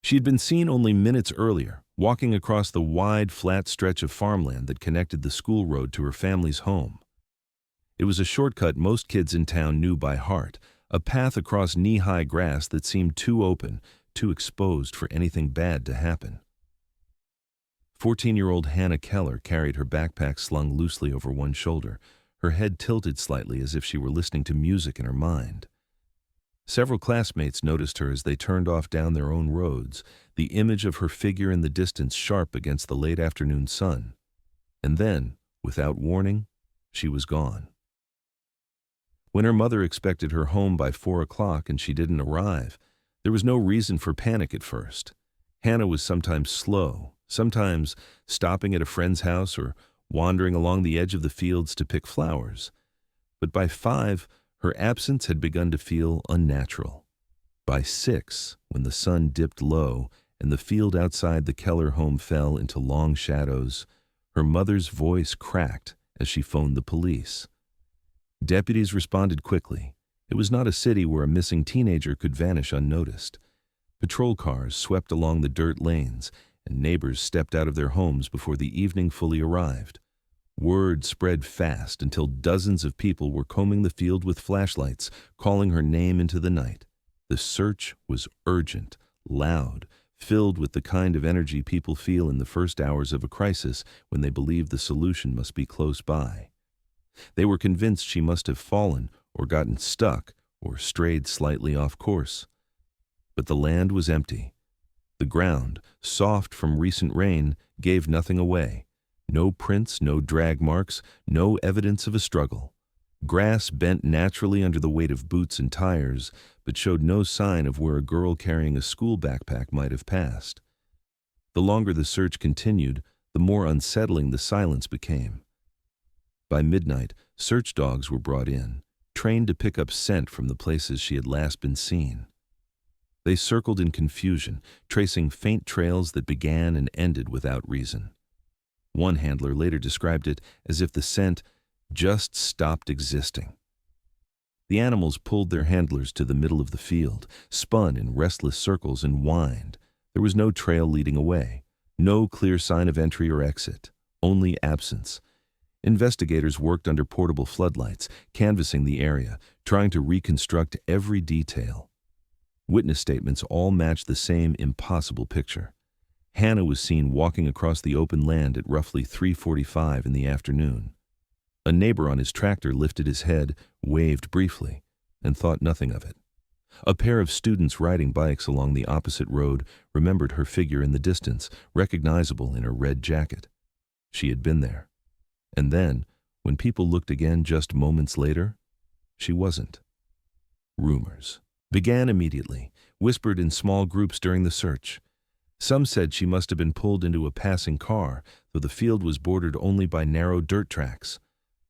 She had been seen only minutes earlier, walking across the wide, flat stretch of farmland that connected the school road to her family's home. It was a shortcut most kids in town knew by heart, a path across knee-high grass that seemed too open, too exposed for anything bad to happen. 14-year-old Hannah Keller carried her backpack slung loosely over one shoulder, her head tilted slightly as if she were listening to music in her mind. Several classmates noticed her as they turned off down their own roads, the image of her figure in the distance sharp against the late afternoon sun. And then, without warning, she was gone. When her mother expected her home by 4 o'clock and she didn't arrive, there was no reason for panic at first. Hannah was sometimes slow, sometimes stopping at a friend's house or wandering along the edge of the fields to pick flowers. But by 5, her absence had begun to feel unnatural. By 6, when the sun dipped low and the field outside the Keller home fell into long shadows, her mother's voice cracked as she phoned the police. Deputies responded quickly. It was not a city where a missing teenager could vanish unnoticed. Patrol cars swept along the dirt lanes, and neighbors stepped out of their homes before the evening fully arrived. Word spread fast until dozens of people were combing the field with flashlights, calling her name into the night. The search was urgent, loud, filled with the kind of energy people feel in the first hours of a crisis when they believe the solution must be close by. They were convinced she must have fallen or gotten stuck or strayed slightly off course. But the land was empty. The ground, soft from recent rain, gave nothing away. No prints, no drag marks, no evidence of a struggle. Grass bent naturally under the weight of boots and tires, but showed no sign of where a girl carrying a school backpack might have passed. The longer the search continued, the more unsettling the silence became. By midnight, search dogs were brought in, trained to pick up scent from the places she had last been seen. They circled in confusion, tracing faint trails that began and ended without reason. One handler later described it as if the scent just stopped existing. The animals pulled their handlers to the middle of the field, spun in restless circles and whined. There was no trail leading away, no clear sign of entry or exit, only absence. Investigators worked under portable floodlights, canvassing the area, trying to reconstruct every detail. Witness statements all matched the same impossible picture. Hannah was seen walking across the open land at roughly 3:45 in the afternoon. A neighbor on his tractor lifted his head, waved briefly, and thought nothing of it. A pair of students riding bikes along the opposite road remembered her figure in the distance, recognizable in her red jacket. She had been there. And then, when people looked again just moments later, she wasn't. Rumors began immediately, whispered in small groups during the search. Some said she must have been pulled into a passing car, though the field was bordered only by narrow dirt tracks.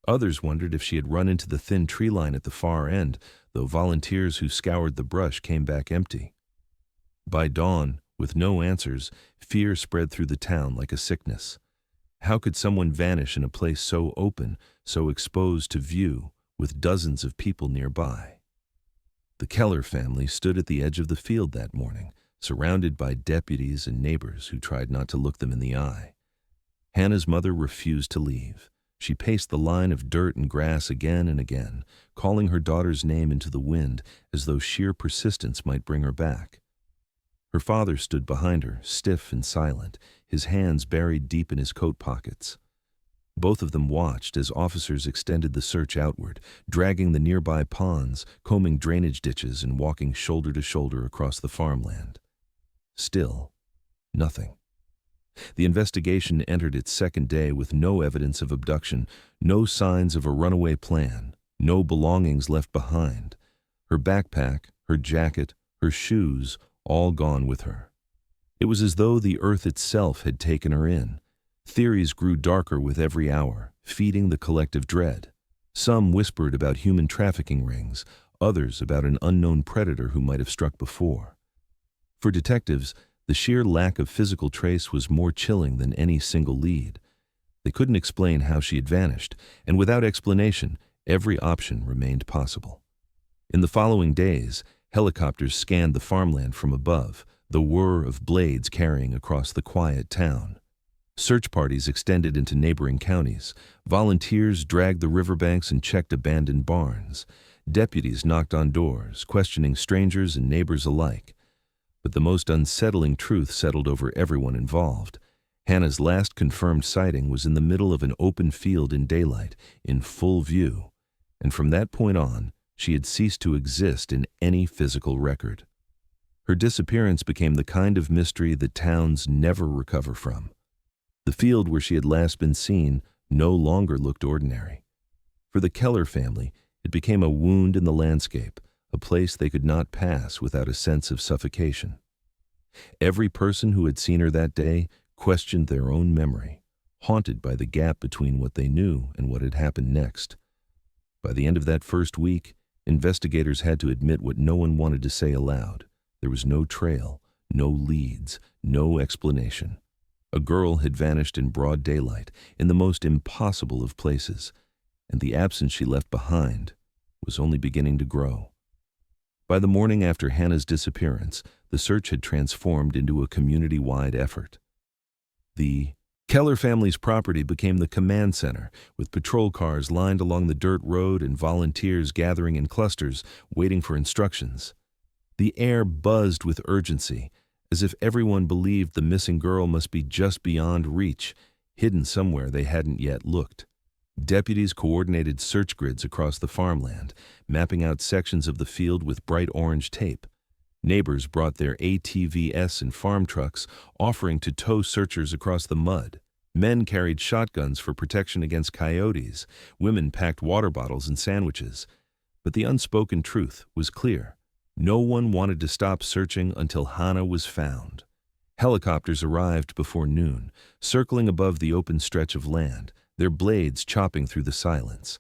Others wondered if she had run into the thin tree line at the far end, though volunteers who scoured the brush came back empty. By dawn, with no answers, fear spread through the town like a sickness. How could someone vanish in a place so open, so exposed to view, with dozens of people nearby? The Keller family stood at the edge of the field that morning, surrounded by deputies and neighbors who tried not to look them in the eye. Hannah's mother refused to leave. She paced the line of dirt and grass again and again, calling her daughter's name into the wind as though sheer persistence might bring her back. Her father stood behind her, stiff and silent, his hands buried deep in his coat pockets. Both of them watched as officers extended the search outward, dragging the nearby ponds, combing drainage ditches, and walking shoulder to shoulder across the farmland. Still, nothing. The investigation entered its second day with no evidence of abduction, no signs of a runaway plan, no belongings left behind. Her backpack, her jacket, her shoes, all gone with her. It was as though the earth itself had taken her in. Theories grew darker with every hour, feeding the collective dread. Some whispered about human trafficking rings, others about an unknown predator who might have struck before. For detectives, the sheer lack of physical trace was more chilling than any single lead. They couldn't explain how she had vanished, and without explanation, every option remained possible. In the following days, helicopters scanned the farmland from above, the whir of blades carrying across the quiet town. Search parties extended into neighboring counties. Volunteers dragged the riverbanks and checked abandoned barns. Deputies knocked on doors, questioning strangers and neighbors alike. But the most unsettling truth settled over everyone involved. Hannah's last confirmed sighting was in the middle of an open field in daylight, in full view, and from that point on, she had ceased to exist in any physical record. Her disappearance became the kind of mystery that towns never recover from. The field where she had last been seen no longer looked ordinary. For the Keller family, it became a wound in the landscape, a place they could not pass without a sense of suffocation. Every person who had seen her that day questioned their own memory, haunted by the gap between what they knew and what had happened next. By the end of that first week, investigators had to admit what no one wanted to say aloud. There was no trail, no leads, no explanation. A girl had vanished in broad daylight, in the most impossible of places, and the absence she left behind was only beginning to grow. By the morning after Hannah's disappearance, the search had transformed into a community-wide effort. The Keller family's property became the command center, with patrol cars lined along the dirt road and volunteers gathering in clusters, waiting for instructions. The air buzzed with urgency, as if everyone believed the missing girl must be just beyond reach, hidden somewhere they hadn't yet looked. Deputies coordinated search grids across the farmland, mapping out sections of the field with bright orange tape. Neighbors brought their ATVs and farm trucks, offering to tow searchers across the mud. Men carried shotguns for protection against coyotes. Women packed water bottles and sandwiches. But the unspoken truth was clear. No one wanted to stop searching until Hannah was found. Helicopters arrived before noon, circling above the open stretch of land, their blades chopping through the silence.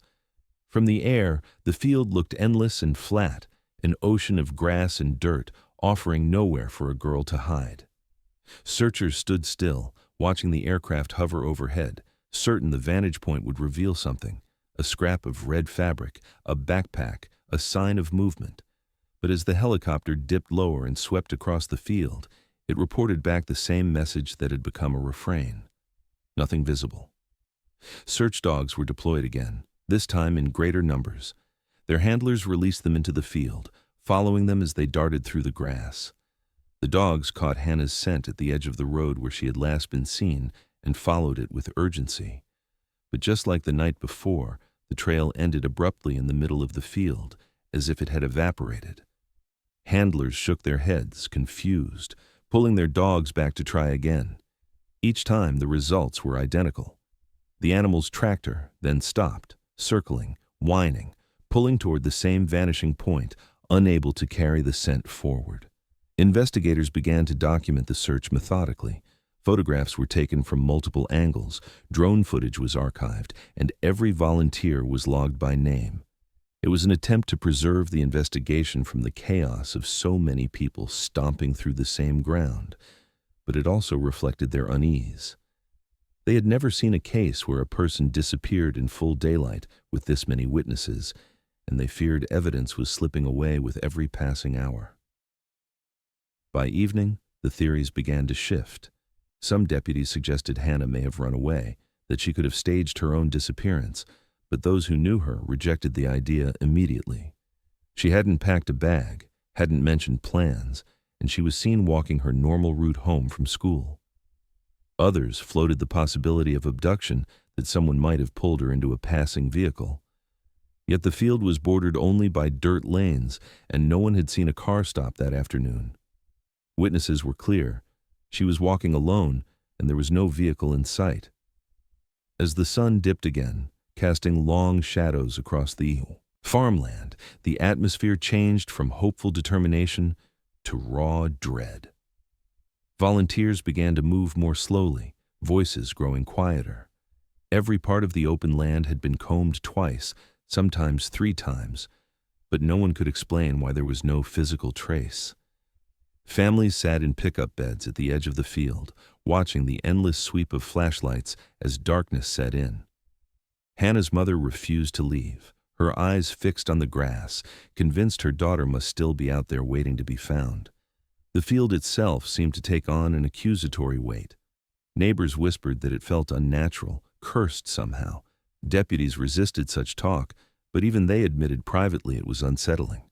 From the air, the field looked endless and flat, an ocean of grass and dirt, offering nowhere for a girl to hide. Searchers stood still, watching the aircraft hover overhead, certain the vantage point would reveal something, a scrap of red fabric, a backpack, a sign of movement. But as the helicopter dipped lower and swept across the field, it reported back the same message that had become a refrain. Nothing visible. Search dogs were deployed again, this time in greater numbers. Their handlers released them into the field, following them as they darted through the grass. The dogs caught Hannah's scent at the edge of the road where she had last been seen and followed it with urgency. But just like the night before, the trail ended abruptly in the middle of the field, as if it had evaporated. Handlers shook their heads, confused, pulling their dogs back to try again. Each time the results were identical. The animals tracked her, then stopped, circling, whining, pulling toward the same vanishing point, unable to carry the scent forward. Investigators began to document the search methodically. Photographs were taken from multiple angles, drone footage was archived, and every volunteer was logged by name. It was an attempt to preserve the investigation from the chaos of so many people stomping through the same ground, but it also reflected their unease. They had never seen a case where a person disappeared in full daylight with this many witnesses, and they feared evidence was slipping away with every passing hour. By evening, the theories began to shift. Some deputies suggested Hannah may have run away, that she could have staged her own disappearance, but those who knew her rejected the idea immediately. She hadn't packed a bag, hadn't mentioned plans, and she was seen walking her normal route home from school. Others floated the possibility of abduction, that someone might have pulled her into a passing vehicle. Yet the field was bordered only by dirt lanes, and no one had seen a car stop that afternoon. Witnesses were clear. She was walking alone, and there was no vehicle in sight. As the sun dipped again, casting long shadows across the farmland, the atmosphere changed from hopeful determination to raw dread. Volunteers began to move more slowly, voices growing quieter. Every part of the open land had been combed twice, sometimes 3 times, but no one could explain why there was no physical trace. Families sat in pickup beds at the edge of the field, watching the endless sweep of flashlights as darkness set in. Hannah's mother refused to leave, her eyes fixed on the grass, convinced her daughter must still be out there waiting to be found. The field itself seemed to take on an accusatory weight. Neighbors whispered that it felt unnatural, cursed somehow. Deputies resisted such talk, but even they admitted privately it was unsettling.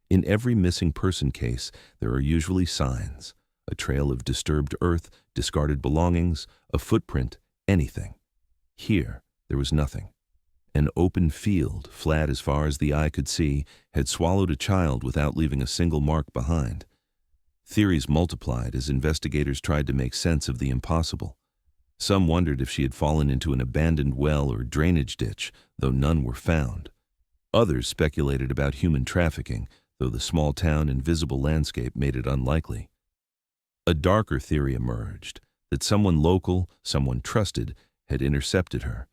In every missing person case, there are usually signs: a trail of disturbed earth, discarded belongings, a footprint, anything. Here, there was nothing. An open field, flat as far as the eye could see, had swallowed a child without leaving a single mark behind. Theories multiplied as investigators tried to make sense of the impossible. Some wondered if she had fallen into an abandoned well or drainage ditch, though none were found. Others speculated about human trafficking, though the small town and visible landscape made it unlikely. A darker theory emerged, that someone local, someone trusted, had intercepted her.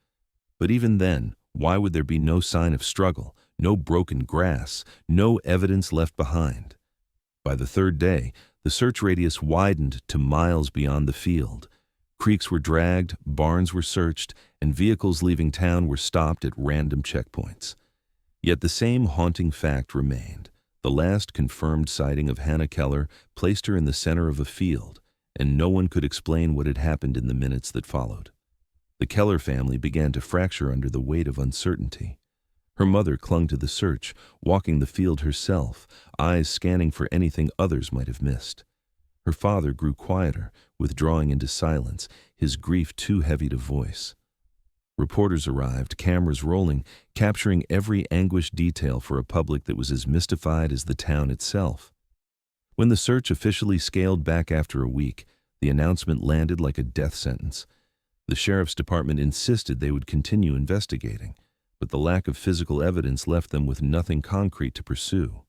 But even then, why would there be no sign of struggle, no broken grass, no evidence left behind? By the third day, the search radius widened to miles beyond the field. Creeks were dragged, barns were searched, and vehicles leaving town were stopped at random checkpoints. Yet the same haunting fact remained. The last confirmed sighting of Hannah Keller placed her in the center of a field, and no one could explain what had happened in the minutes that followed. The Keller family began to fracture under the weight of uncertainty. Her mother clung to the search, walking the field herself, eyes scanning for anything others might have missed. Her father grew quieter, withdrawing into silence, his grief too heavy to voice. Reporters arrived, cameras rolling, capturing every anguished detail for a public that was as mystified as the town itself. When the search officially scaled back after a week, the announcement landed like a death sentence. The sheriff's department insisted they would continue investigating, but the lack of physical evidence left them with nothing concrete to pursue.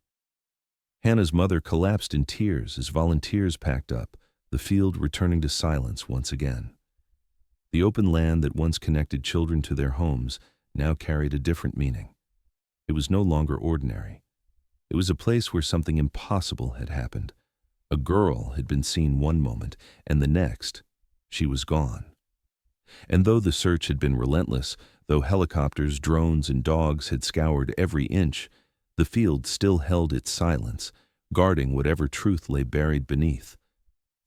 Hannah's mother collapsed in tears as volunteers packed up, the field returning to silence once again. The open land that once connected children to their homes now carried a different meaning. It was no longer ordinary. It was a place where something impossible had happened. A girl had been seen one moment, and the next, she was gone. And though the search had been relentless, though helicopters, drones, and dogs had scoured every inch, the field still held its silence, guarding whatever truth lay buried beneath.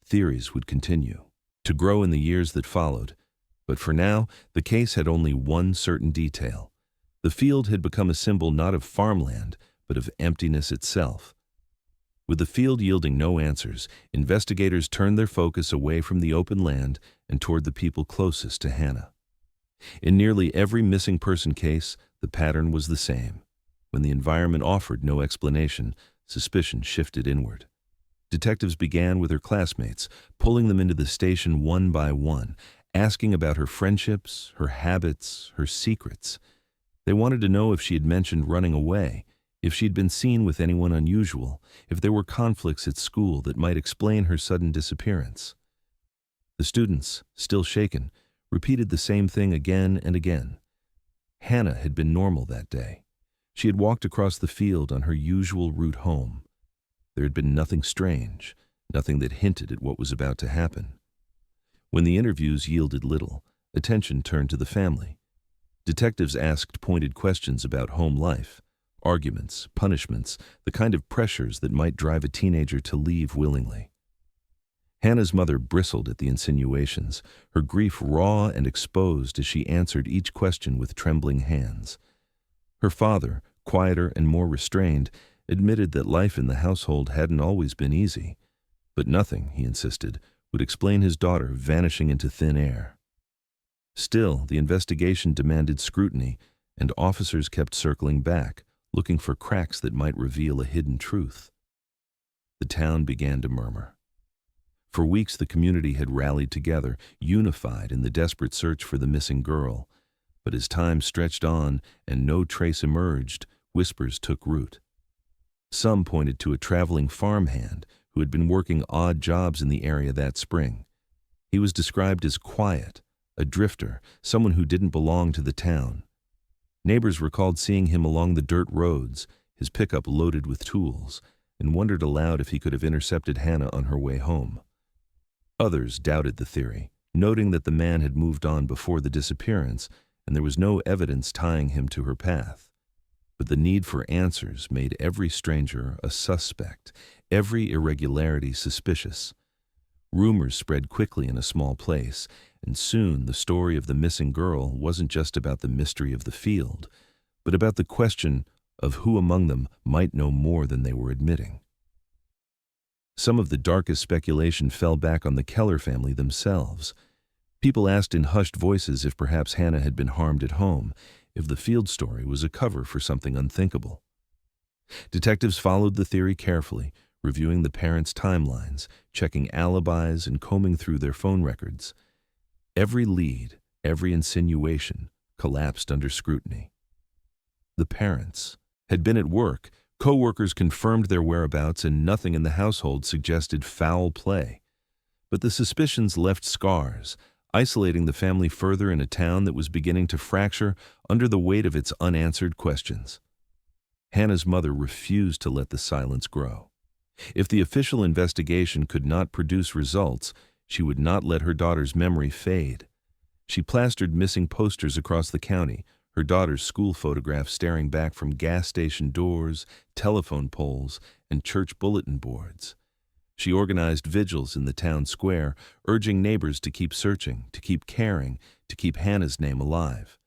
Theories would continue to grow in the years that followed, but for now, the case had only one certain detail. The field had become a symbol not of farmland, but of emptiness itself. With the field yielding no answers, investigators turned their focus away from the open land and toward the people closest to Hannah. In nearly every missing person case, the pattern was the same. When the environment offered no explanation, suspicion shifted inward. Detectives began with her classmates, pulling them into the station one by one, asking about her friendships, her habits, her secrets. They wanted to know if she had mentioned running away, if she'd been seen with anyone unusual, if there were conflicts at school that might explain her sudden disappearance. The students, still shaken, repeated the same thing again and again. Hannah had been normal that day. She had walked across the field on her usual route home. There had been nothing strange, nothing that hinted at what was about to happen. When the interviews yielded little, attention turned to the family. Detectives asked pointed questions about home life, arguments, punishments, the kind of pressures that might drive a teenager to leave willingly. Hannah's mother bristled at the insinuations, her grief raw and exposed as she answered each question with trembling hands. Her father, quieter and more restrained, admitted that life in the household hadn't always been easy, but nothing, he insisted, would explain his daughter vanishing into thin air. Still, the investigation demanded scrutiny, and officers kept circling back, looking for cracks that might reveal a hidden truth. The town began to murmur. For weeks the community had rallied together, unified in the desperate search for the missing girl. But as time stretched on and no trace emerged, whispers took root. Some pointed to a traveling farmhand who had been working odd jobs in the area that spring. He was described as quiet, a drifter, someone who didn't belong to the town. Neighbors recalled seeing him along the dirt roads, his pickup loaded with tools, and wondered aloud if he could have intercepted Hannah on her way home. Others doubted the theory, noting that the man had moved on before the disappearance, and there was no evidence tying him to her path. But the need for answers made every stranger a suspect, every irregularity suspicious. Rumors spread quickly in a small place, and soon the story of the missing girl wasn't just about the mystery of the field, but about the question of who among them might know more than they were admitting. Some of the darkest speculation fell back on the Keller family themselves. People asked in hushed voices if perhaps Hannah had been harmed at home, if the field story was a cover for something unthinkable. Detectives followed the theory carefully, reviewing the parents' timelines, checking alibis, and combing through their phone records. Every lead, every insinuation, collapsed under scrutiny. The parents had been at work. Co-workers confirmed their whereabouts, and nothing in the household suggested foul play. But the suspicions left scars, isolating the family further in a town that was beginning to fracture under the weight of its unanswered questions. Hannah's mother refused to let the silence grow. If the official investigation could not produce results, she would not let her daughter's memory fade. She plastered missing posters across the county, her daughter's school photographs staring back from gas station doors, telephone poles, and church bulletin boards. She organized vigils in the town square, urging neighbors to keep searching, to keep caring, to keep Hannah's name alive.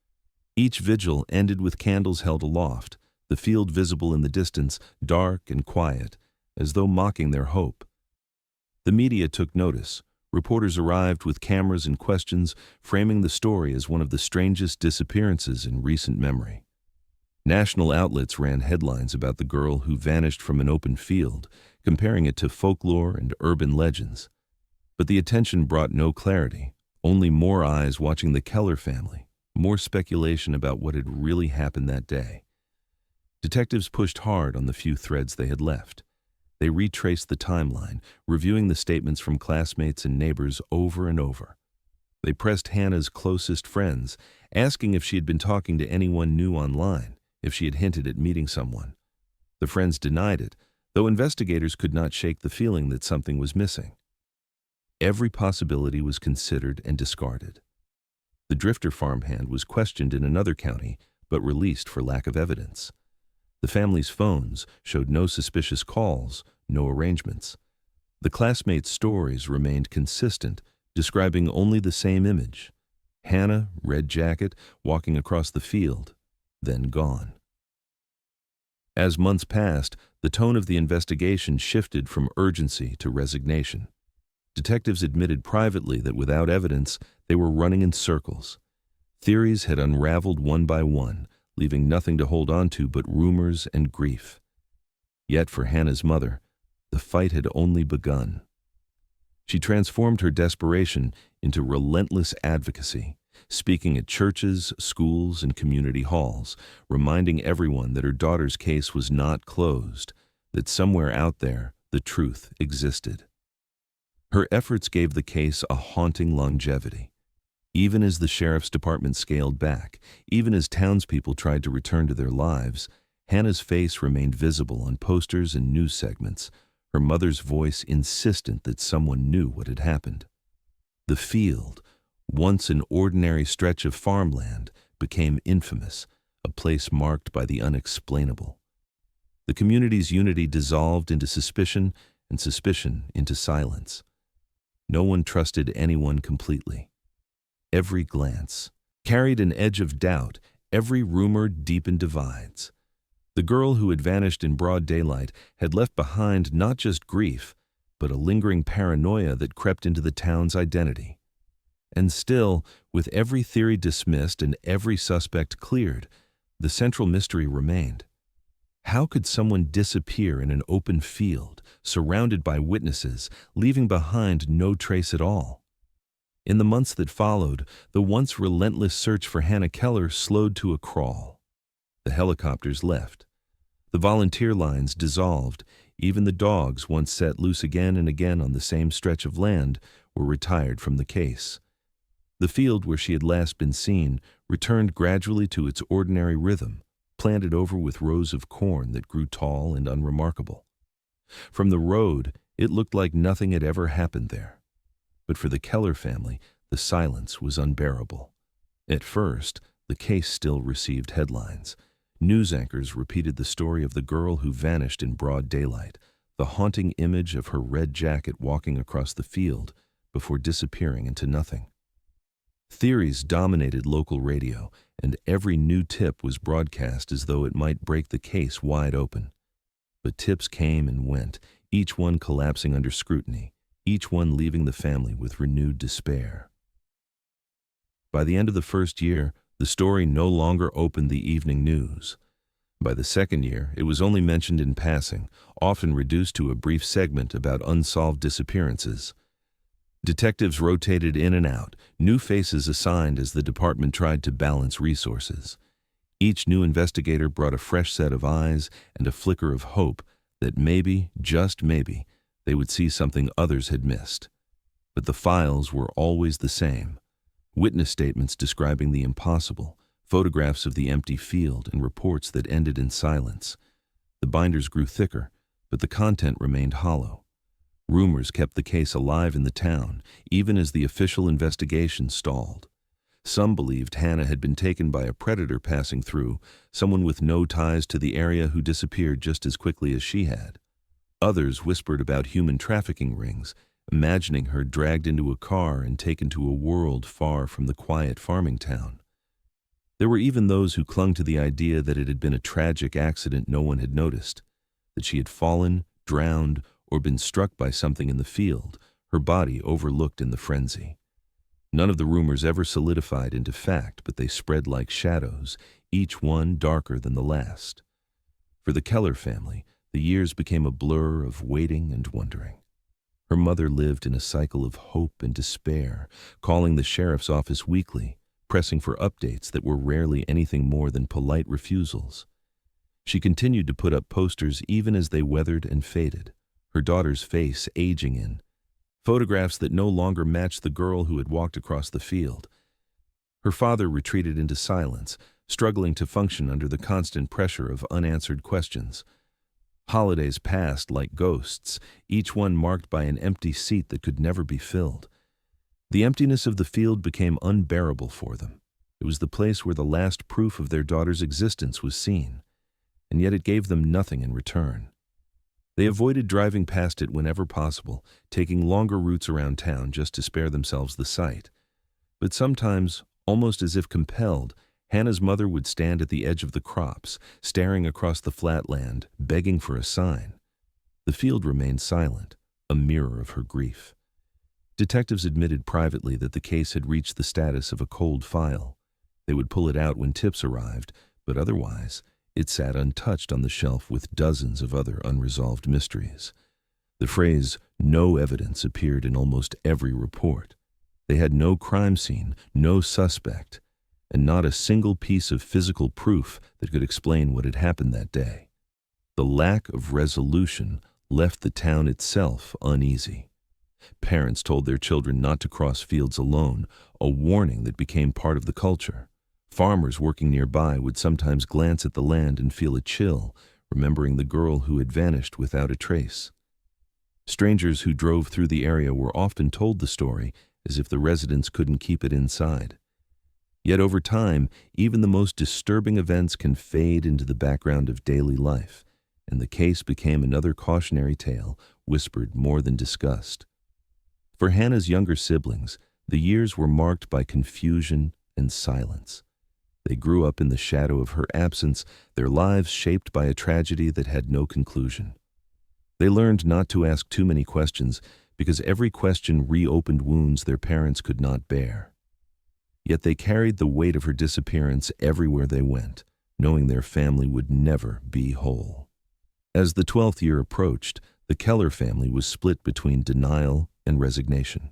Each vigil ended with candles held aloft, the field visible in the distance, dark and quiet, as though mocking their hope. The media took notice. Reporters arrived with cameras and questions, framing the story as one of the strangest disappearances in recent memory. National outlets ran headlines about the girl who vanished from an open field, comparing it to folklore and urban legends. But the attention brought no clarity, only more eyes watching the Keller family, more speculation about what had really happened that day. Detectives pushed hard on the few threads they had left. They retraced the timeline, reviewing the statements from classmates and neighbors over and over. They pressed Hannah's closest friends, asking if she had been talking to anyone new online, if she had hinted at meeting someone. The friends denied it, though investigators could not shake the feeling that something was missing. Every possibility was considered and discarded. The drifter farmhand was questioned in another county, but released for lack of evidence. The family's phones showed no suspicious calls, no arrangements. The classmates' stories remained consistent, describing only the same image. Hannah, red jacket, walking across the field, then gone. As months passed, the tone of the investigation shifted from urgency to resignation. Detectives admitted privately that without evidence, they were running in circles. Theories had unraveled one by one, leaving nothing to hold on to but rumors and grief. Yet for Hannah's mother, the fight had only begun. She transformed her desperation into relentless advocacy, speaking at churches, schools, and community halls, reminding everyone that her daughter's case was not closed, that somewhere out there the truth existed. Her efforts gave the case a haunting longevity. Even as the sheriff's department scaled back, even as townspeople tried to return to their lives, Hannah's face remained visible on posters and news segments, her mother's voice insistent that someone knew what had happened. The field, once an ordinary stretch of farmland, became infamous, a place marked by the unexplainable. The community's unity dissolved into suspicion, and suspicion into silence. No one trusted anyone completely. Every glance carried an edge of doubt, every rumor deepened divides. The girl who had vanished in broad daylight had left behind not just grief, but a lingering paranoia that crept into the town's identity. And still, with every theory dismissed and every suspect cleared, the central mystery remained. How could someone disappear in an open field, surrounded by witnesses, leaving behind no trace at all? In the months that followed, the once relentless search for Hannah Keller slowed to a crawl. The helicopters left. The volunteer lines dissolved. Even the dogs, once set loose again and again on the same stretch of land, were retired from the case. The field where she had last been seen returned gradually to its ordinary rhythm, planted over with rows of corn that grew tall and unremarkable. From the road, it looked like nothing had ever happened there. But for the Keller family, the silence was unbearable. At first, the case still received headlines. News anchors repeated the story of the girl who vanished in broad daylight, the haunting image of her red jacket walking across the field before disappearing into nothing. Theories dominated local radio, and every new tip was broadcast as though it might break the case wide open. But tips came and went, each one collapsing under scrutiny, each one leaving the family with renewed despair. By the end of the first year, the story no longer opened the evening news. By the second year, it was only mentioned in passing, often reduced to a brief segment about unsolved disappearances. Detectives rotated in and out, new faces assigned as the department tried to balance resources. Each new investigator brought a fresh set of eyes and a flicker of hope that maybe, just maybe, they would see something others had missed. But the files were always the same. Witness statements describing the impossible, photographs of the empty field, and reports that ended in silence. The binders grew thicker, but the content remained hollow. Rumors kept the case alive in the town, even as the official investigation stalled. Some believed Hannah had been taken by a predator passing through, someone with no ties to the area who disappeared just as quickly as she had. Others whispered about human trafficking rings, imagining her dragged into a car and taken to a world far from the quiet farming town. There were even those who clung to the idea that it had been a tragic accident no one had noticed, that she had fallen, drowned, or been struck by something in the field, her body overlooked in the frenzy. None of the rumors ever solidified into fact, but they spread like shadows, each one darker than the last. For the Keller family, the years became a blur of waiting and wondering. Her mother lived in a cycle of hope and despair, calling the sheriff's office weekly, pressing for updates that were rarely anything more than polite refusals. She continued to put up posters even as they weathered and faded, her daughter's face aging in, photographs that no longer matched the girl who had walked across the field. Her father retreated into silence, struggling to function under the constant pressure of unanswered questions. Holidays passed like ghosts, each one marked by an empty seat that could never be filled. The emptiness of the field became unbearable for them. It was the place where the last proof of their daughter's existence was seen, and yet it gave them nothing in return. They avoided driving past it whenever possible, taking longer routes around town just to spare themselves the sight. But sometimes, almost as if compelled, Hannah's mother would stand at the edge of the crops, staring across the flat land, begging for a sign. The field remained silent, a mirror of her grief. Detectives admitted privately that the case had reached the status of a cold file. They would pull it out when tips arrived, but otherwise, it sat untouched on the shelf with dozens of other unresolved mysteries. The phrase, "no evidence," appeared in almost every report. They had no crime scene, no suspect, and not a single piece of physical proof that could explain what had happened that day. The lack of resolution left the town itself uneasy. Parents told their children not to cross fields alone, a warning that became part of the culture. Farmers working nearby would sometimes glance at the land and feel a chill, remembering the girl who had vanished without a trace. Strangers who drove through the area were often told the story as if the residents couldn't keep it inside. Yet over time, even the most disturbing events can fade into the background of daily life, and the case became another cautionary tale, whispered more than discussed. For Hannah's younger siblings, the years were marked by confusion and silence. They grew up in the shadow of her absence, their lives shaped by a tragedy that had no conclusion. They learned not to ask too many questions, because every question reopened wounds their parents could not bear. Yet they carried the weight of her disappearance everywhere they went, knowing their family would never be whole. As the 12th year approached, the Keller family was split between denial and resignation.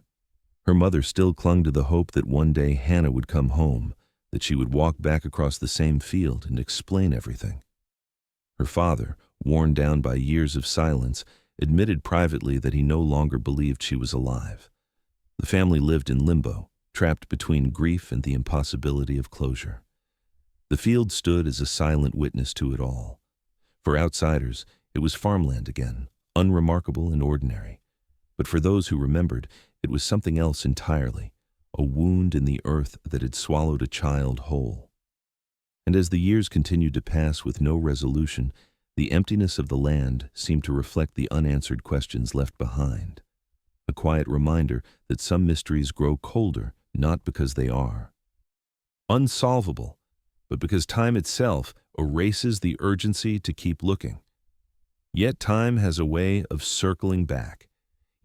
Her mother still clung to the hope that one day Hannah would come home, that she would walk back across the same field and explain everything. Her father, worn down by years of silence, admitted privately that he no longer believed she was alive. The family lived in limbo, trapped between grief and the impossibility of closure. The field stood as a silent witness to it all. For outsiders, it was farmland again, unremarkable and ordinary. But for those who remembered, it was something else entirely, a wound in the earth that had swallowed a child whole. And as the years continued to pass with no resolution, the emptiness of the land seemed to reflect the unanswered questions left behind. A quiet reminder that some mysteries grow colder not because they are unsolvable, but because time itself erases the urgency to keep looking. Yet time has a way of circling back.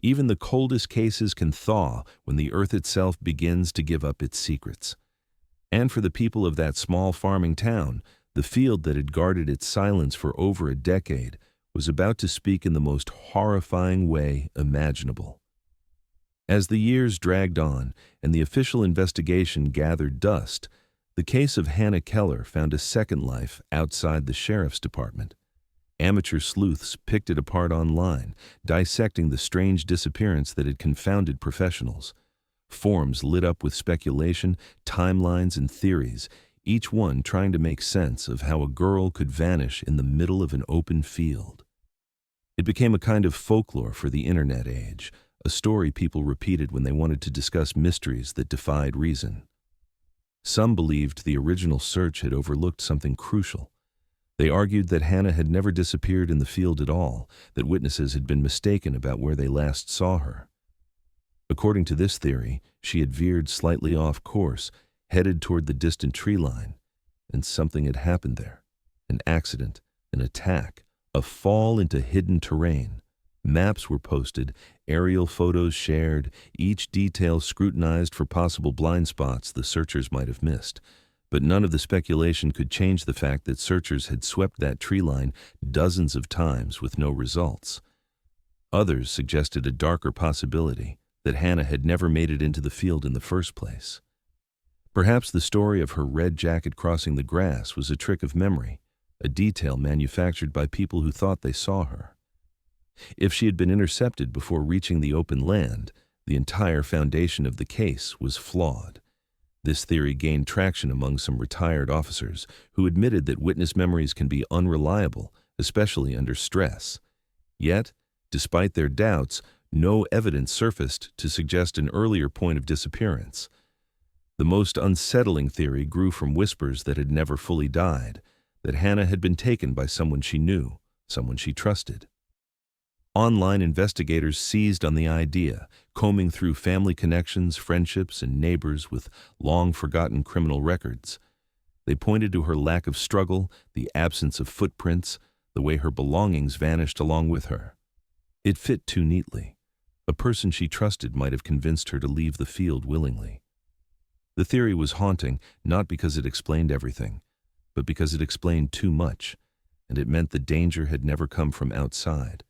Even the coldest cases can thaw when the earth itself begins to give up its secrets. And for the people of that small farming town, the field that had guarded its silence for over a decade was about to speak in the most horrifying way imaginable. As the years dragged on and the official investigation gathered dust, the case of Hannah Keller found a second life outside the sheriff's department. Amateur sleuths picked it apart online, dissecting the strange disappearance that had confounded professionals. Forums lit up with speculation, timelines, and theories, each one trying to make sense of how a girl could vanish in the middle of an open field. It became a kind of folklore for the internet age, a story people repeated when they wanted to discuss mysteries that defied reason. Some believed the original search had overlooked something crucial. They argued that Hannah had never disappeared in the field at all, that witnesses had been mistaken about where they last saw her. According to this theory, she had veered slightly off course, headed toward the distant tree line, and something had happened there. An accident, an attack, a fall into hidden terrain. Maps were posted, aerial photos shared, each detail scrutinized for possible blind spots the searchers might have missed. But none of the speculation could change the fact that searchers had swept that tree line dozens of times with no results. Others suggested a darker possibility, that Hannah had never made it into the field in the first place. Perhaps the story of her red jacket crossing the grass was a trick of memory, a detail manufactured by people who thought they saw her. If she had been intercepted before reaching the open land, the entire foundation of the case was flawed. This theory gained traction among some retired officers who admitted that witness memories can be unreliable, especially under stress. Yet, despite their doubts, no evidence surfaced to suggest an earlier point of disappearance. The most unsettling theory grew from whispers that had never fully died, that Hannah had been taken by someone she knew, someone she trusted. Online investigators seized on the idea, combing through family connections, friendships, and neighbors with long-forgotten criminal records. They pointed to her lack of struggle, the absence of footprints, the way her belongings vanished along with her. It fit too neatly. A person she trusted might have convinced her to leave the field willingly. The theory was haunting, not because it explained everything, but because it explained too much, and it meant the danger had never come from outside,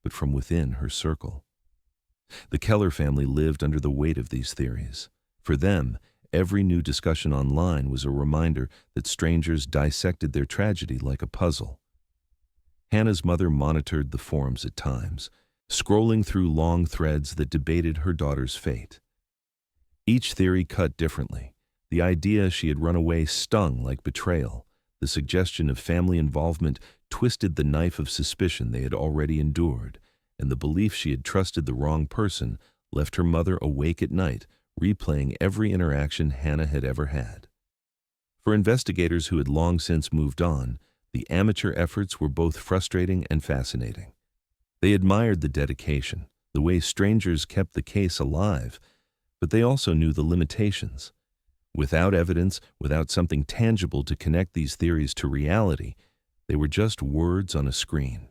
but from within her circle. The Keller family lived under the weight of these theories. For them, every new discussion online was a reminder that strangers dissected their tragedy like a puzzle. Hannah's mother monitored the forums at times, scrolling through long threads that debated her daughter's fate. Each theory cut differently. The idea she had run away stung like betrayal. The suggestion of family involvement twisted the knife of suspicion they had already endured, and the belief she had trusted the wrong person left her mother awake at night, replaying every interaction Hannah had ever had. For investigators who had long since moved on, the amateur efforts were both frustrating and fascinating. They admired the dedication, the way strangers kept the case alive, but they also knew the limitations. Without evidence, without something tangible to connect these theories to reality, they were just words on a screen.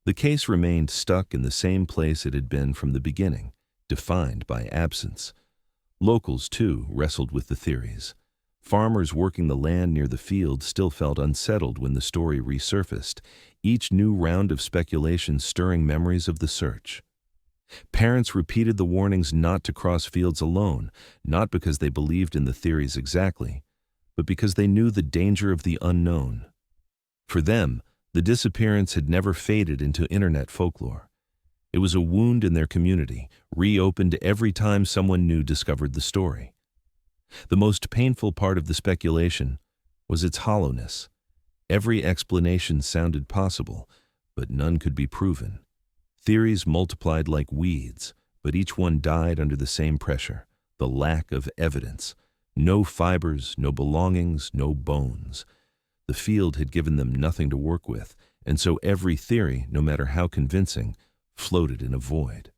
The case remained stuck in the same place it had been from the beginning, defined by absence. Locals, too, wrestled with the theories. Farmers working the land near the field still felt unsettled when the story resurfaced, each new round of speculation stirring memories of the search. Parents repeated the warnings not to cross fields alone, not because they believed in the theories exactly, but because they knew the danger of the unknown. For them, the disappearance had never faded into internet folklore. It was a wound in their community, reopened every time someone new discovered the story. The most painful part of the speculation was its hollowness. Every explanation sounded possible, but none could be proven. Theories multiplied like weeds, but each one died under the same pressure, the lack of evidence. No fibers, no belongings, no bones. The field had given them nothing to work with, and so every theory, no matter how convincing, floated in a void.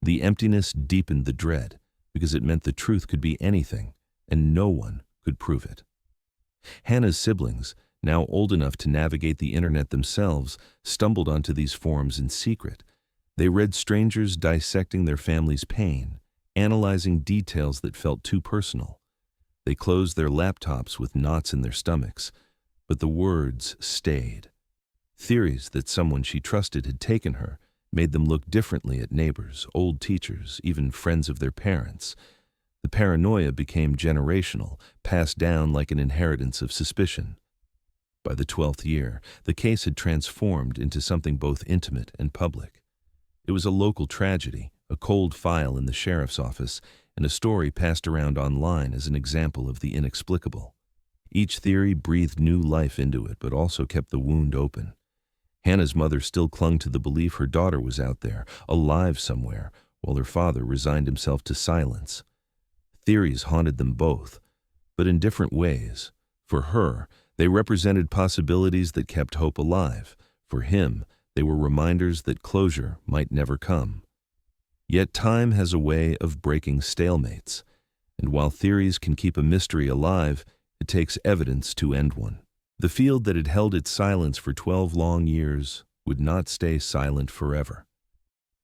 The emptiness deepened the dread, because it meant the truth could be anything, and no one could prove it. Hannah's siblings, now old enough to navigate the internet themselves, stumbled onto these forums in secret. They read strangers dissecting their family's pain, analyzing details that felt too personal. They closed their laptops with knots in their stomachs, but the words stayed. Theories that someone she trusted had taken her made them look differently at neighbors, old teachers, even friends of their parents. The paranoia became generational, passed down like an inheritance of suspicion. By the 12th year, the case had transformed into something both intimate and public. It was a local tragedy, a cold file in the sheriff's office, and a story passed around online as an example of the inexplicable. Each theory breathed new life into it, but also kept the wound open. Hannah's mother still clung to the belief her daughter was out there, alive somewhere, while her father resigned himself to silence. Theories haunted them both, but in different ways. For her, they represented possibilities that kept hope alive. For him, they were reminders that closure might never come. Yet time has a way of breaking stalemates, and while theories can keep a mystery alive, it takes evidence to end one. The field that had held its silence for 12 long years would not stay silent forever.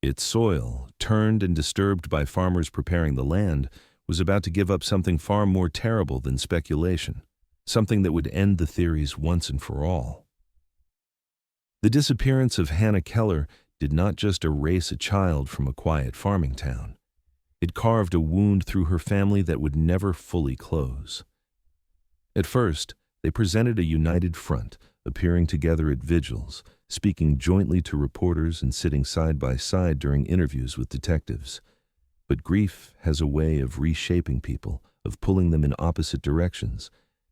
Its soil, turned and disturbed by farmers preparing the land, was about to give up something far more terrible than speculation, something that would end the theories once and for all. The disappearance of Hannah Keller did not just erase a child from a quiet farming town. It carved a wound through her family that would never fully close. At first, they presented a united front, appearing together at vigils, speaking jointly to reporters and sitting side by side during interviews with detectives. But grief has a way of reshaping people, of pulling them in opposite directions,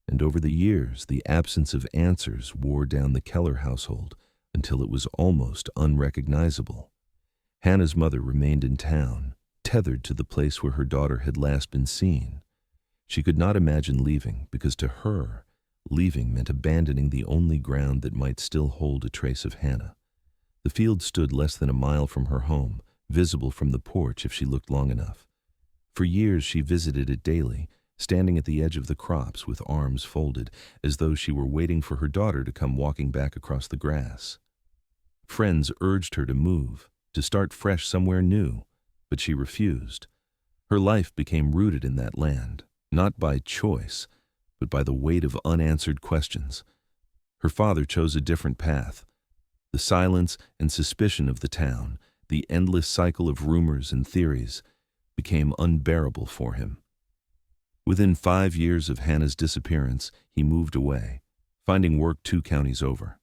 and over the years, the absence of answers wore down the Keller household until it was almost unrecognizable. Hannah's mother remained in town, tethered to the place where her daughter had last been seen. She could not imagine leaving, because to her, leaving meant abandoning the only ground that might still hold a trace of Hannah. The field stood less than a mile from her home, visible from the porch if she looked long enough. For years she visited it daily, standing at the edge of the crops with arms folded, as though she were waiting for her daughter to come walking back across the grass. Friends urged her to move, to start fresh somewhere new, but she refused. Her life became rooted in that land, not by choice, but by the weight of unanswered questions. Her father chose a different path. The silence and suspicion of the town, the endless cycle of rumors and theories, became unbearable for him. Within 5 years of Hannah's disappearance, he moved away, finding work 2 counties over.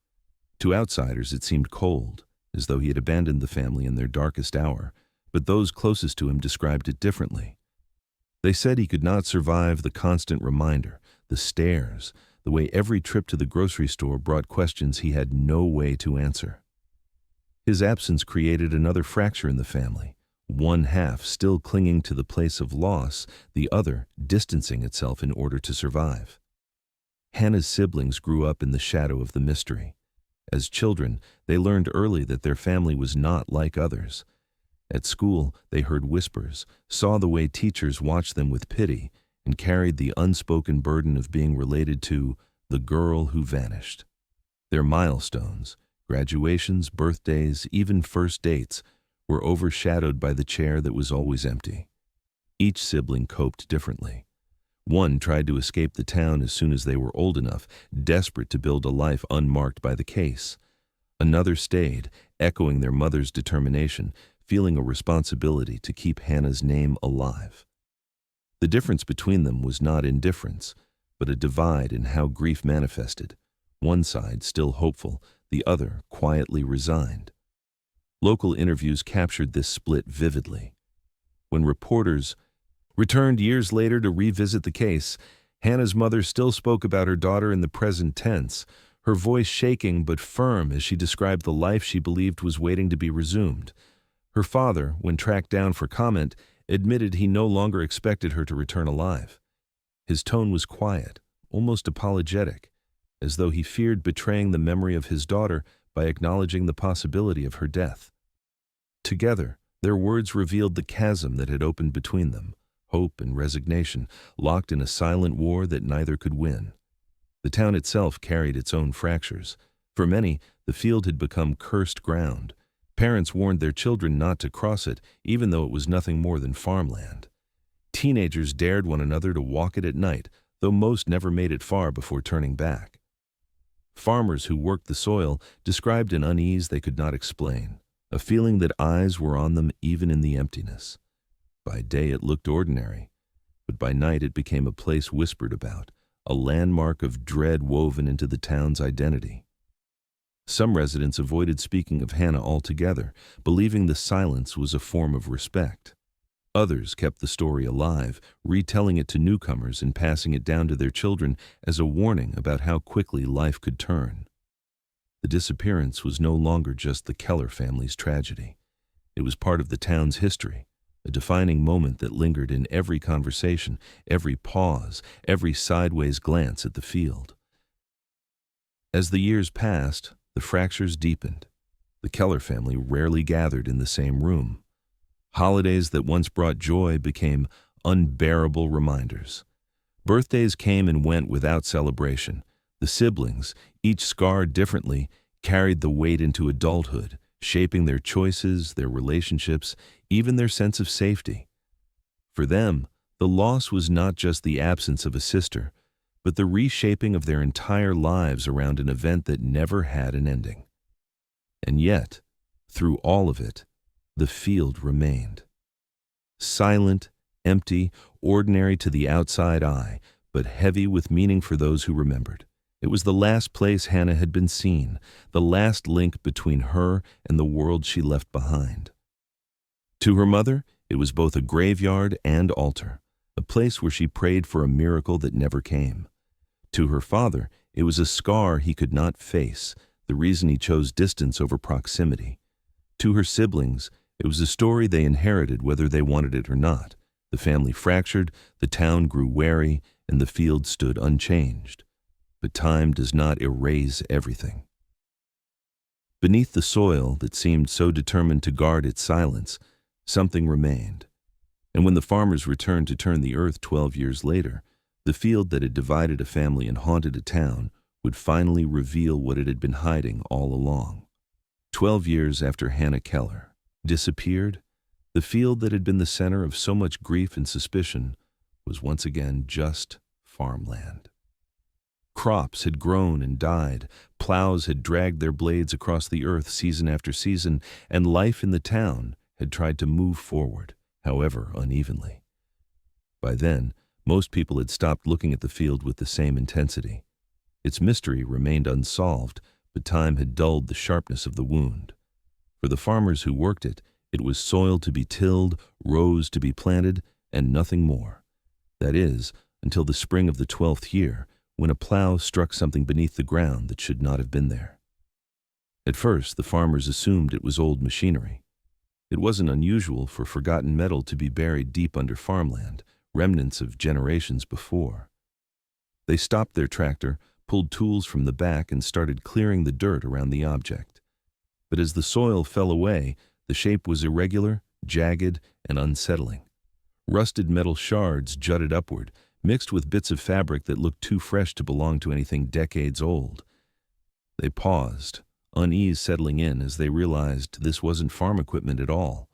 To outsiders it seemed cold, as though he had abandoned the family in their darkest hour, but those closest to him described it differently. They said he could not survive the constant reminder, the stares, the way every trip to the grocery store brought questions he had no way to answer. His absence created another fracture in the family, one half still clinging to the place of loss, the other distancing itself in order to survive. Hannah's siblings grew up in the shadow of the mystery. As children, they learned early that their family was not like others. At school, they heard whispers, saw the way teachers watched them with pity, and carried the unspoken burden of being related to the girl who vanished. Their milestones, graduations, birthdays, even first dates, were overshadowed by the chair that was always empty. Each sibling coped differently. One tried to escape the town as soon as they were old enough, desperate to build a life unmarked by the case. Another stayed, echoing their mother's determination, feeling a responsibility to keep Hannah's name alive. The difference between them was not indifference, but a divide in how grief manifested, one side still hopeful, the other quietly resigned. Local interviews captured this split vividly. When reporters returned years later to revisit the case, Hannah's mother still spoke about her daughter in the present tense, her voice shaking but firm as she described the life she believed was waiting to be resumed. Her father, when tracked down for comment, admitted he no longer expected her to return alive. His tone was quiet, almost apologetic, as though he feared betraying the memory of his daughter by acknowledging the possibility of her death. Together, their words revealed the chasm that had opened between them, hope and resignation, locked in a silent war that neither could win. The town itself carried its own fractures. For many, the field had become cursed ground. Parents warned their children not to cross it, even though it was nothing more than farmland. Teenagers dared one another to walk it at night, though most never made it far before turning back. Farmers who worked the soil described an unease they could not explain, a feeling that eyes were on them even in the emptiness. By day it looked ordinary, but by night it became a place whispered about, a landmark of dread woven into the town's identity. Some residents avoided speaking of Hannah altogether, believing the silence was a form of respect. Others kept the story alive, retelling it to newcomers and passing it down to their children as a warning about how quickly life could turn. The disappearance was no longer just the Keller family's tragedy. It was part of the town's history, a defining moment that lingered in every conversation, every pause, every sideways glance at the field. As the years passed, the fractures deepened. The Keller family rarely gathered in the same room. Holidays that once brought joy became unbearable reminders. Birthdays came and went without celebration. The siblings, each scarred differently, carried the weight into adulthood, shaping their choices, their relationships, even their sense of safety. For them, the loss was not just the absence of a sister, but the reshaping of their entire lives around an event that never had an ending. And yet, through all of it, the field remained. Silent, empty, ordinary to the outside eye, but heavy with meaning for those who remembered. It was the last place Hannah had been seen, the last link between her and the world she left behind. To her mother, it was both a graveyard and altar, a place where she prayed for a miracle that never came. To her father, it was a scar he could not face, the reason he chose distance over proximity. To her siblings, it was a story they inherited whether they wanted it or not. The family fractured, the town grew wary, and the field stood unchanged. But time does not erase everything. Beneath the soil that seemed so determined to guard its silence, something remained. And when the farmers returned to turn the earth 12 years later, the field that had divided a family and haunted a town would finally reveal what it had been hiding all along. 12 years after Hannah Keller disappeared, the field that had been the center of so much grief and suspicion was once again just farmland. Crops had grown and died, plows had dragged their blades across the earth season after season, and life in the town had tried to move forward, however unevenly. By then, most people had stopped looking at the field with the same intensity. Its mystery remained unsolved, but time had dulled the sharpness of the wound. For the farmers who worked it, it was soil to be tilled, rows to be planted, and nothing more. That is, until the spring of the 12th year, when a plow struck something beneath the ground that should not have been there. At first, the farmers assumed it was old machinery. It wasn't unusual for forgotten metal to be buried deep under farmland, remnants of generations before. They stopped their tractor, pulled tools from the back, and started clearing the dirt around the object. But as the soil fell away, the shape was irregular, jagged, and unsettling. Rusted metal shards jutted upward, mixed with bits of fabric that looked too fresh to belong to anything decades old. They paused, unease settling in as they realized this wasn't farm equipment at all.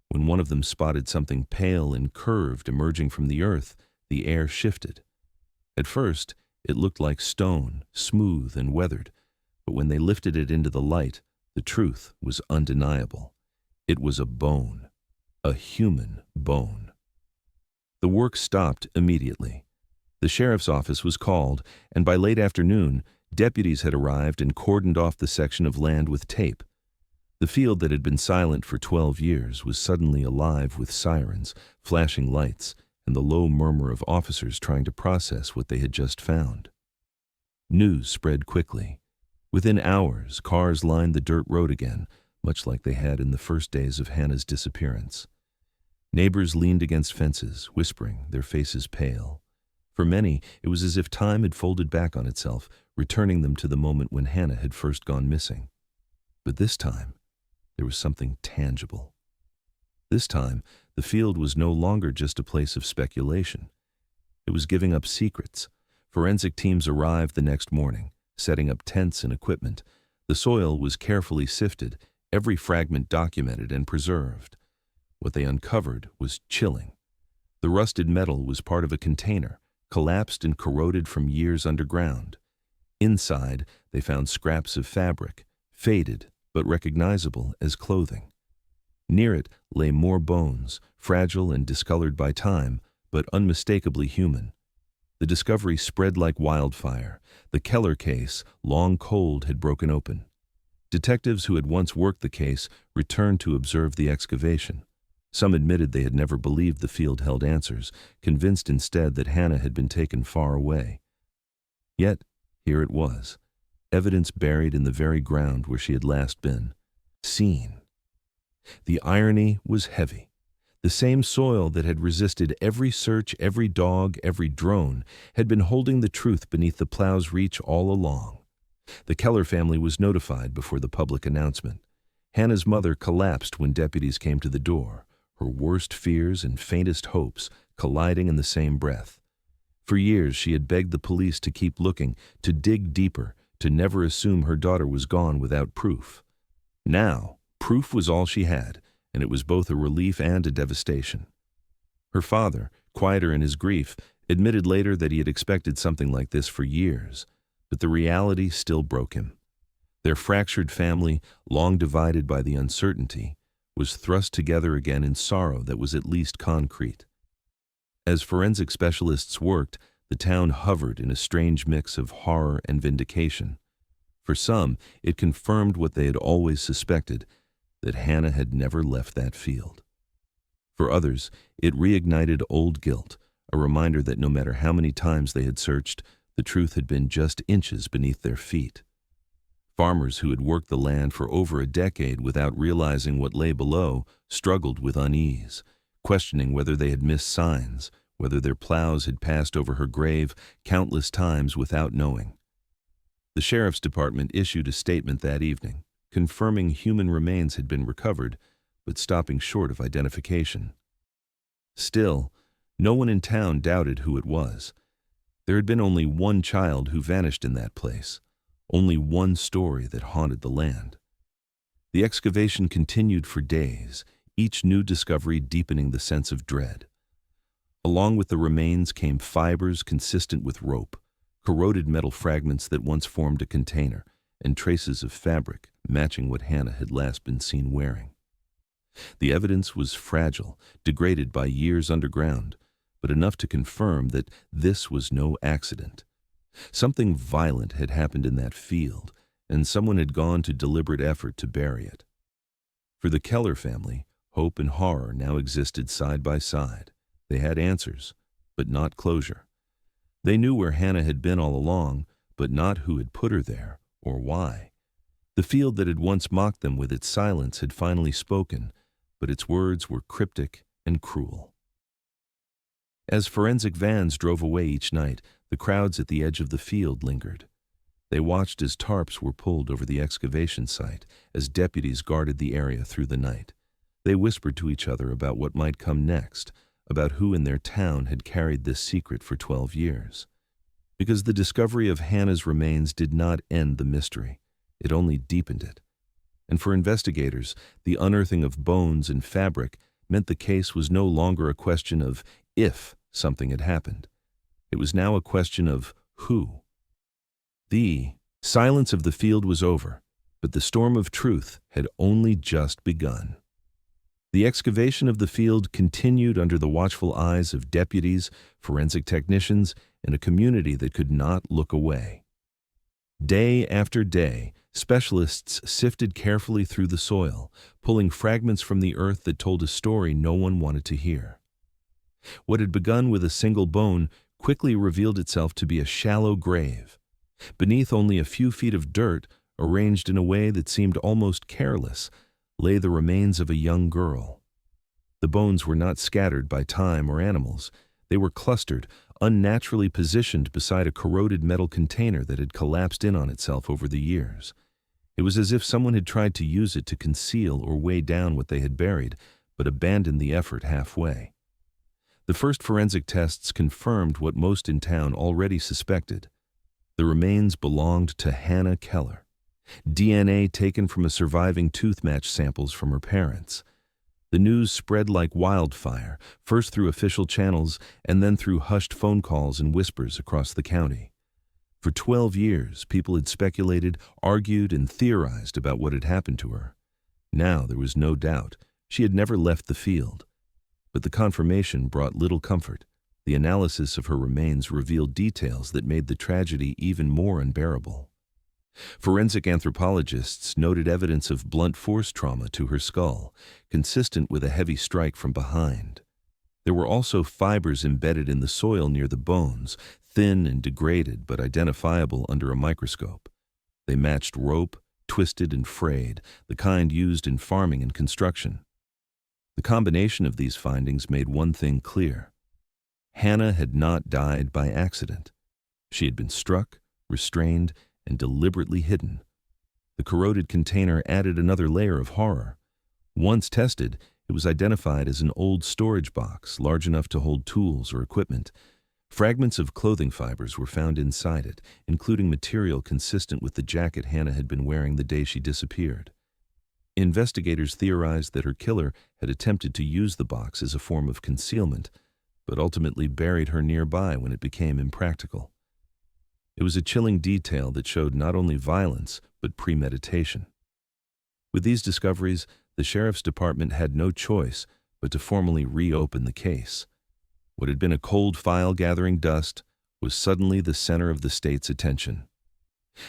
When one of them spotted something pale and curved emerging from the earth, the air shifted. At first, it looked like stone, smooth and weathered, but when they lifted it into the light, the truth was undeniable. It was a bone, a human bone. The work stopped immediately. The sheriff's office was called, and by late afternoon, deputies had arrived and cordoned off the section of land with tape. The field that had been silent for 12 years was suddenly alive with sirens, flashing lights, and the low murmur of officers trying to process what they had just found. News spread quickly. Within hours, cars lined the dirt road again, much like they had in the first days of Hannah's disappearance. Neighbors leaned against fences, whispering, their faces pale. For many, it was as if time had folded back on itself, returning them to the moment when Hannah had first gone missing. But this time, there was something tangible. This time, the field was no longer just a place of speculation. It was giving up secrets. Forensic teams arrived the next morning, setting up tents and equipment. The soil was carefully sifted, every fragment documented and preserved. What they uncovered was chilling. The rusted metal was part of a container, collapsed and corroded from years underground. Inside, they found scraps of fabric, faded but recognizable as clothing. Near it lay more bones, fragile and discolored by time, but unmistakably human. The discovery spread like wildfire. The Keller case, long cold, had broken open. Detectives who had once worked the case returned to observe the excavation. Some admitted they had never believed the field held answers, convinced instead that Hannah had been taken far away. Yet, here it was, evidence buried in the very ground where she had last been seen. The irony was heavy. The same soil that had resisted every search, every dog, every drone, had been holding the truth beneath the plow's reach all along. The Keller family was notified before the public announcement. Hannah's mother collapsed when deputies came to the door, her worst fears and faintest hopes colliding in the same breath. For years she had begged the police to keep looking, to dig deeper, to never assume her daughter was gone without proof. Now, proof was all she had, and it was both a relief and a devastation. Her father, quieter in his grief, admitted later that he had expected something like this for years, but the reality still broke him. Their fractured family, long divided by the uncertainty, was thrust together again in sorrow that was at least concrete. As forensic specialists worked, the town hovered in a strange mix of horror and vindication. For some, it confirmed what they had always suspected, that Hannah had never left that field. For others, it reignited old guilt, a reminder that no matter how many times they had searched, the truth had been just inches beneath their feet. Farmers who had worked the land for over a decade without realizing what lay below struggled with unease, questioning whether they had missed signs, whether their plows had passed over her grave countless times without knowing. The sheriff's department issued a statement that evening, confirming human remains had been recovered, but stopping short of identification. Still, no one in town doubted who it was. There had been only one child who vanished in that place, only one story that haunted the land. The excavation continued for days, each new discovery deepening the sense of dread. Along with the remains came fibers consistent with rope, corroded metal fragments that once formed a container, and traces of fabric matching what Hannah had last been seen wearing. The evidence was fragile, degraded by years underground, but enough to confirm that this was no accident. Something violent had happened in that field, and someone had gone to deliberate effort to bury it. For the Keller family, hope and horror now existed side by side. They had answers, but not closure. They knew where Hannah had been all along, but not who had put her there or why. The field that had once mocked them with its silence had finally spoken, but its words were cryptic and cruel. As forensic vans drove away each night, the crowds at the edge of the field lingered. They watched as tarps were pulled over the excavation site, as deputies guarded the area through the night. They whispered to each other about what might come next, about who in their town had carried this secret for 12 years. Because the discovery of Hannah's remains did not end the mystery. It only deepened it. And for investigators, the unearthing of bones and fabric meant the case was no longer a question of if something had happened. It was now a question of who. The silence of the field was over, but the storm of truth had only just begun. The excavation of the field continued under the watchful eyes of deputies, forensic technicians, and a community that could not look away. Day after day, specialists sifted carefully through the soil, pulling fragments from the earth that told a story no one wanted to hear. What had begun with a single bone quickly revealed itself to be a shallow grave. Beneath only a few feet of dirt, arranged in a way that seemed almost careless, lay the remains of a young girl. The bones were not scattered by time or animals. They were clustered, unnaturally positioned beside a corroded metal container that had collapsed in on itself over the years. It was as if someone had tried to use it to conceal or weigh down what they had buried, but abandoned the effort halfway. The first forensic tests confirmed what most in town already suspected. The remains belonged to Hannah Keller. DNA taken from a surviving tooth match samples from her parents. The news spread like wildfire, first through official channels and then through hushed phone calls and whispers across the county. For 12 years, people had speculated, argued, and theorized about what had happened to her. Now there was no doubt. She had never left the field. But the confirmation brought little comfort. The analysis of her remains revealed details that made the tragedy even more unbearable. Forensic anthropologists noted evidence of blunt force trauma to her skull, consistent with a heavy strike from behind. There were also fibers embedded in the soil near the bones, thin and degraded but identifiable under a microscope. They matched rope, twisted and frayed, the kind used in farming and construction. The combination of these findings made one thing clear. Hannah had not died by accident. She had been struck, restrained, and deliberately hidden. The corroded container added another layer of horror. Once tested, it was identified as an old storage box large enough to hold tools or equipment. Fragments of clothing fibers were found inside it, including material consistent with the jacket Hannah had been wearing the day she disappeared. Investigators theorized that her killer had attempted to use the box as a form of concealment, but ultimately buried her nearby when it became impractical. It was a chilling detail that showed not only violence, but premeditation. With these discoveries, the sheriff's department had no choice but to formally reopen the case. What had been a cold file gathering dust was suddenly the center of the state's attention.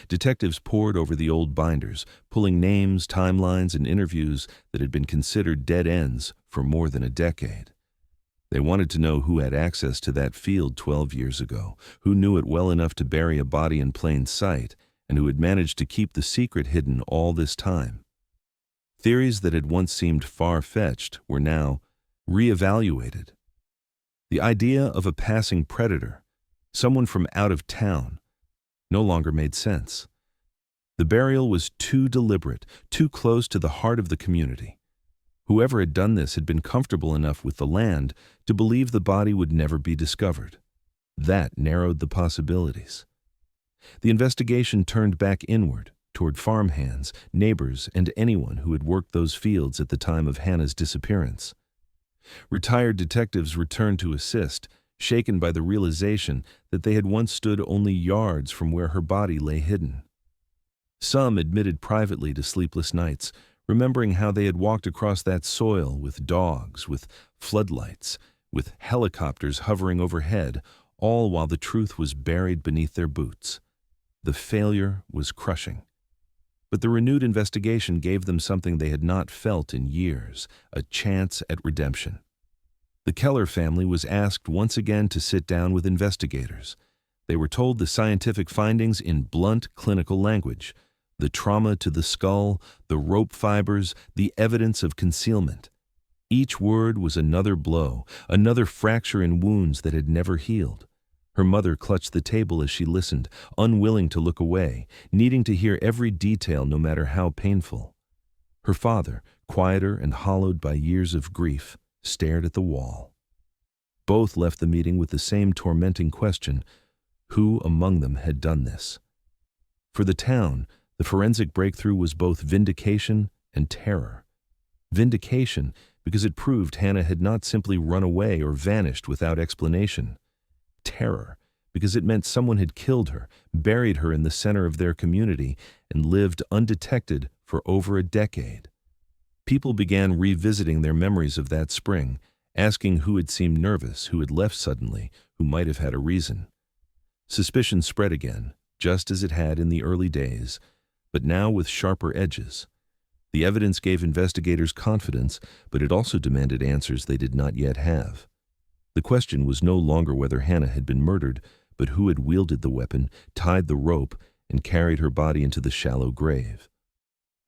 Detectives pored over the old binders, pulling names, timelines, and interviews that had been considered dead ends for more than a decade. They wanted to know who had access to that field 12 years ago, who knew it well enough to bury a body in plain sight, and who had managed to keep the secret hidden all this time. Theories that had once seemed far-fetched were now reevaluated. The idea of a passing predator, someone from out of town, no longer made sense. The burial was too deliberate, too close to the heart of the community. Whoever had done this had been comfortable enough with the land to believe the body would never be discovered. That narrowed the possibilities. The investigation turned back inward, toward farmhands, neighbors, and anyone who had worked those fields at the time of Hannah's disappearance. Retired detectives returned to assist, shaken by the realization that they had once stood only yards from where her body lay hidden. Some admitted privately to sleepless nights, remembering how they had walked across that soil with dogs, with floodlights, with helicopters hovering overhead, all while the truth was buried beneath their boots. The failure was crushing. But the renewed investigation gave them something they had not felt in years, a chance at redemption. The Keller family was asked once again to sit down with investigators. They were told the scientific findings in blunt clinical language, the trauma to the skull, the rope fibers, the evidence of concealment. Each word was another blow, another fracture in wounds that had never healed. Her mother clutched the table as she listened, unwilling to look away, needing to hear every detail no matter how painful. Her father, quieter and hollowed by years of grief, stared at the wall. Both left the meeting with the same tormenting question: who among them had done this? For the town, the forensic breakthrough was both vindication and terror. Vindication because it proved Hannah had not simply run away or vanished without explanation. Terror because it meant someone had killed her, buried her in the center of their community, and lived undetected for over a decade. People began revisiting their memories of that spring, asking who had seemed nervous, who had left suddenly, who might have had a reason. Suspicion spread again, just as it had in the early days, but now with sharper edges. The evidence gave investigators confidence, but it also demanded answers they did not yet have. The question was no longer whether Hannah had been murdered, but who had wielded the weapon, tied the rope, and carried her body into the shallow grave.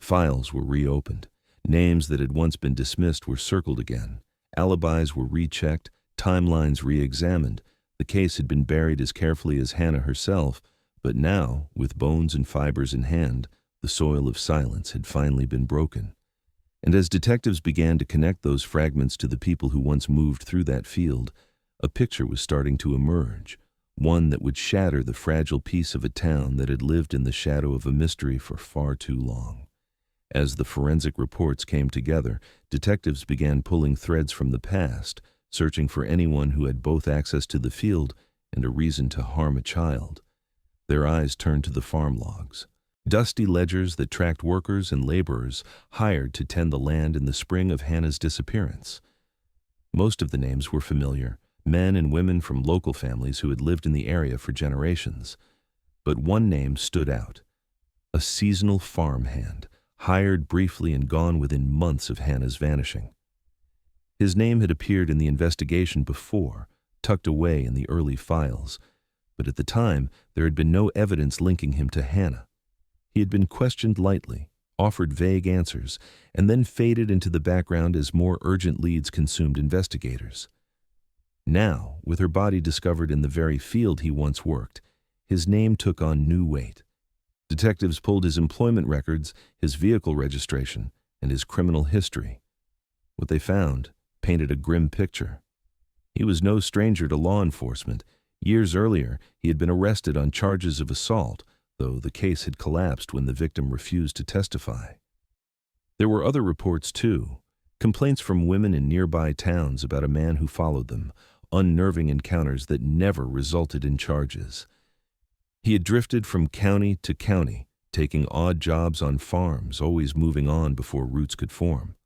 Files were reopened. Names that had once been dismissed were circled again. Alibis were rechecked, timelines re-examined, The case had been buried as carefully as Hannah herself, but now, with bones and fibers in hand, the soil of silence had finally been broken. And as detectives began to connect those fragments to the people who once moved through that field, a picture was starting to emerge, one that would shatter the fragile peace of a town that had lived in the shadow of a mystery for far too long. As the forensic reports came together, detectives began pulling threads from the past, searching for anyone who had both access to the field and a reason to harm a child. Their eyes turned to the farm logs, dusty ledgers that tracked workers and laborers hired to tend the land in the spring of Hannah's disappearance. Most of the names were familiar, men and women from local families who had lived in the area for generations. But one name stood out: a seasonal farmhand, hired briefly and gone within months of Hannah's vanishing. His name had appeared in the investigation before, tucked away in the early files, but at the time there had been no evidence linking him to Hannah. He had been questioned lightly, offered vague answers, and then faded into the background as more urgent leads consumed investigators. Now, with her body discovered in the very field he once worked, his name took on new weight. Detectives pulled his employment records, his vehicle registration, and his criminal history. What they found painted a grim picture. He was no stranger to law enforcement. Years earlier, he had been arrested on charges of assault, though the case had collapsed when the victim refused to testify. There were other reports, too. Complaints from women in nearby towns about a man who followed them, unnerving encounters that never resulted in charges. He had drifted from county to county, taking odd jobs on farms, always moving on before roots could form.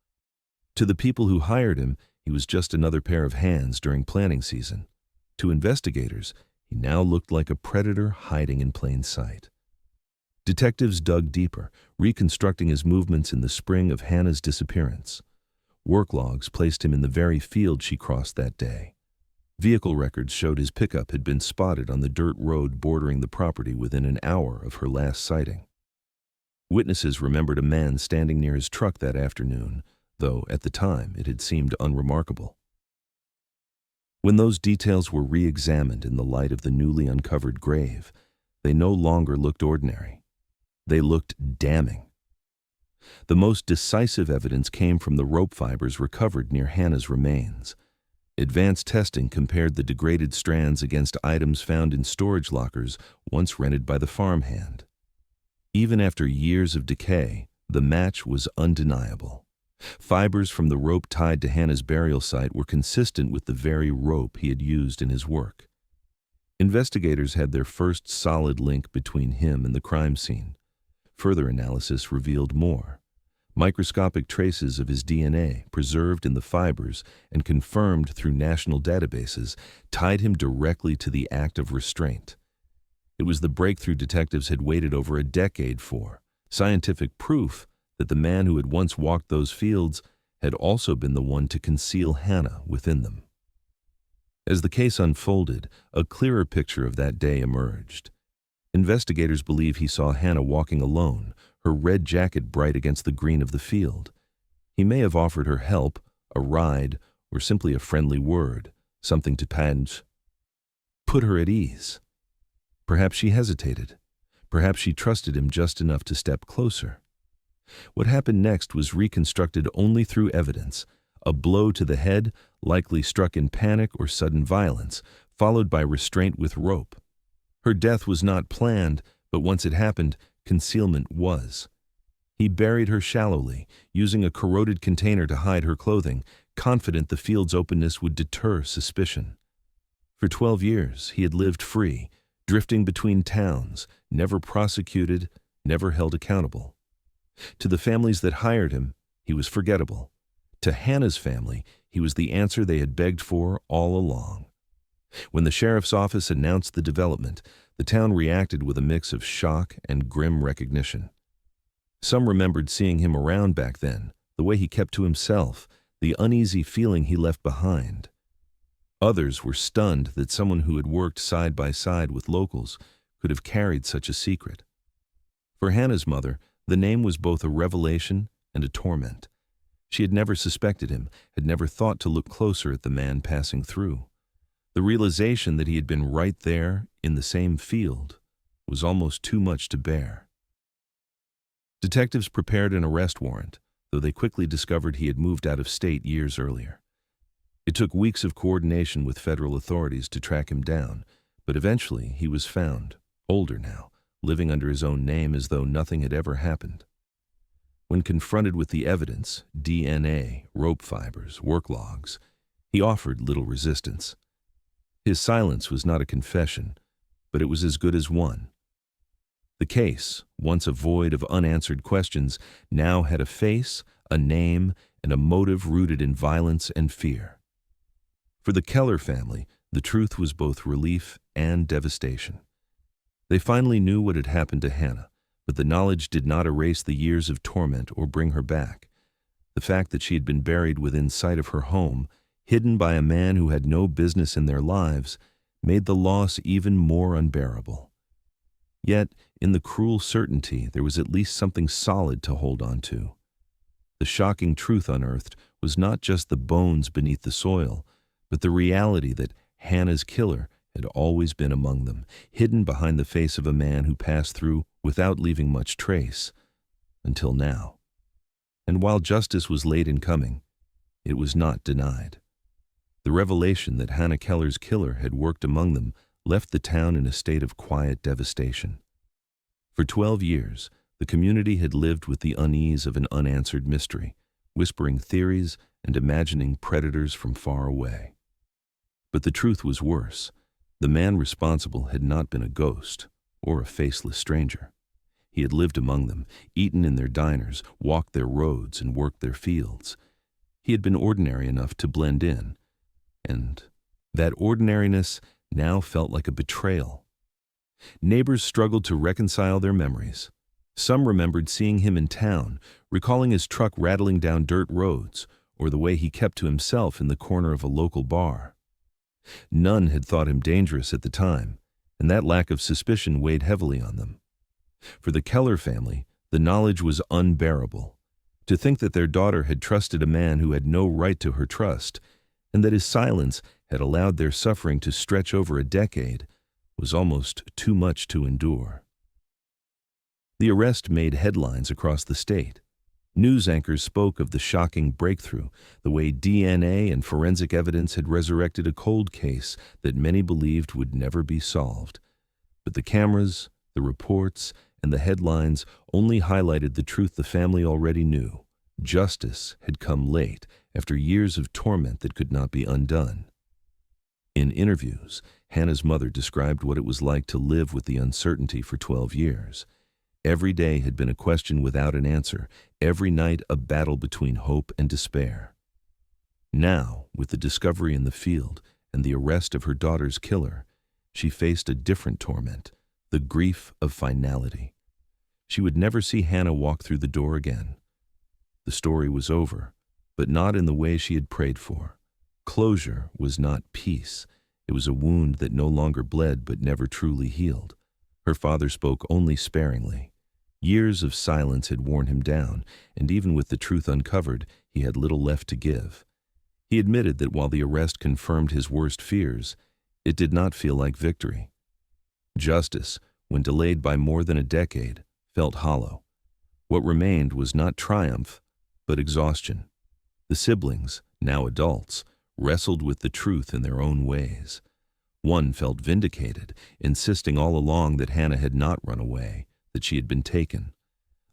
To the people who hired him, he was just another pair of hands during planting season. To investigators, he now looked like a predator hiding in plain sight. Detectives dug deeper, reconstructing his movements in the spring of Hannah's disappearance. Work logs placed him in the very field she crossed that day. Vehicle records showed his pickup had been spotted on the dirt road bordering the property within an hour of her last sighting. Witnesses remembered a man standing near his truck that afternoon, though at the time it had seemed unremarkable. When those details were re-examined in the light of the newly uncovered grave, they no longer looked ordinary. They looked damning. The most decisive evidence came from the rope fibers recovered near Hannah's remains. Advanced testing compared the degraded strands against items found in storage lockers once rented by the farmhand. Even after years of decay, the match was undeniable. Fibers from the rope tied to Hannah's burial site were consistent with the very rope he had used in his work. Investigators had their first solid link between him and the crime scene. Further analysis revealed more. Microscopic traces of his DNA, preserved in the fibers and confirmed through national databases, tied him directly to the act of restraint. It was the breakthrough detectives had waited over a decade for, scientific proof that the man who had once walked those fields had also been the one to conceal Hannah within them. As the case unfolded, a clearer picture of that day emerged. Investigators believe he saw Hannah walking alone, her red jacket bright against the green of the field. He may have offered her help, a ride, or simply a friendly word, something to put her at ease. Perhaps she hesitated. Perhaps she trusted him just enough to step closer. What happened next was reconstructed only through evidence: a blow to the head, likely struck in panic or sudden violence, followed by restraint with rope. Her death was not planned, but once it happened, concealment was. He buried her shallowly, using a corroded container to hide her clothing, confident the field's openness would deter suspicion. For 12 years, he had lived free, drifting between towns, never prosecuted, never held accountable. To the families that hired him, he was forgettable. To Hannah's family, he was the answer they had begged for all along. When the sheriff's office announced the development, the town reacted with a mix of shock and grim recognition. Some remembered seeing him around back then, the way he kept to himself, the uneasy feeling he left behind. Others were stunned that someone who had worked side by side with locals could have carried such a secret. For Hannah's mother, the name was both a revelation and a torment. She had never suspected him, had never thought to look closer at the man passing through. The realization that he had been right there, in the same field, was almost too much to bear. Detectives prepared an arrest warrant, though they quickly discovered he had moved out of state years earlier. It took weeks of coordination with federal authorities to track him down, but eventually he was found, older now, living under his own name as though nothing had ever happened. When confronted with the evidence, DNA, rope fibers, work logs, he offered little resistance. His silence was not a confession, but it was as good as one. The case, once a void of unanswered questions, now had a face, a name, and a motive rooted in violence and fear. For the Keller family, the truth was both relief and devastation. They finally knew what had happened to Hannah, but the knowledge did not erase the years of torment or bring her back. The fact that she had been buried within sight of her home, hidden by a man who had no business in their lives, made the loss even more unbearable. Yet, in the cruel certainty, there was at least something solid to hold on to. The shocking truth unearthed was not just the bones beneath the soil, but the reality that Hannah's killer had always been among them, hidden behind the face of a man who passed through without leaving much trace, until now. And while justice was late in coming, it was not denied. The revelation that Hannah Keller's killer had worked among them left the town in a state of quiet devastation. For 12 years, the community had lived with the unease of an unanswered mystery, whispering theories and imagining predators from far away. But the truth was worse. The man responsible had not been a ghost or a faceless stranger. He had lived among them, eaten in their diners, walked their roads, and worked their fields. He had been ordinary enough to blend in, and that ordinariness now felt like a betrayal. Neighbors struggled to reconcile their memories. Some remembered seeing him in town, recalling his truck rattling down dirt roads, or the way he kept to himself in the corner of a local bar. None had thought him dangerous at the time, and that lack of suspicion weighed heavily on them. For the Keller family, the knowledge was unbearable. To think that their daughter had trusted a man who had no right to her trust, and that his silence had allowed their suffering to stretch over a decade, was almost too much to endure. The arrest made headlines across the state. News anchors spoke of the shocking breakthrough, the way DNA and forensic evidence had resurrected a cold case that many believed would never be solved. But the cameras, the reports, and the headlines only highlighted the truth the family already knew. Justice had come late, after years of torment that could not be undone. In interviews, Hannah's mother described what it was like to live with the uncertainty for 12 years. Every day had been a question without an answer, every night a battle between hope and despair. Now, with the discovery in the field and the arrest of her daughter's killer, she faced a different torment, the grief of finality. She would never see Hannah walk through the door again. The story was over, but not in the way she had prayed for. Closure was not peace. It was a wound that no longer bled but never truly healed. Her father spoke only sparingly. Years of silence had worn him down, and even with the truth uncovered, he had little left to give. He admitted that while the arrest confirmed his worst fears, it did not feel like victory. Justice, when delayed by more than a decade, felt hollow. What remained was not triumph, but exhaustion. The siblings, now adults, wrestled with the truth in their own ways. One felt vindicated, insisting all along that Hannah had not run away, that she had been taken.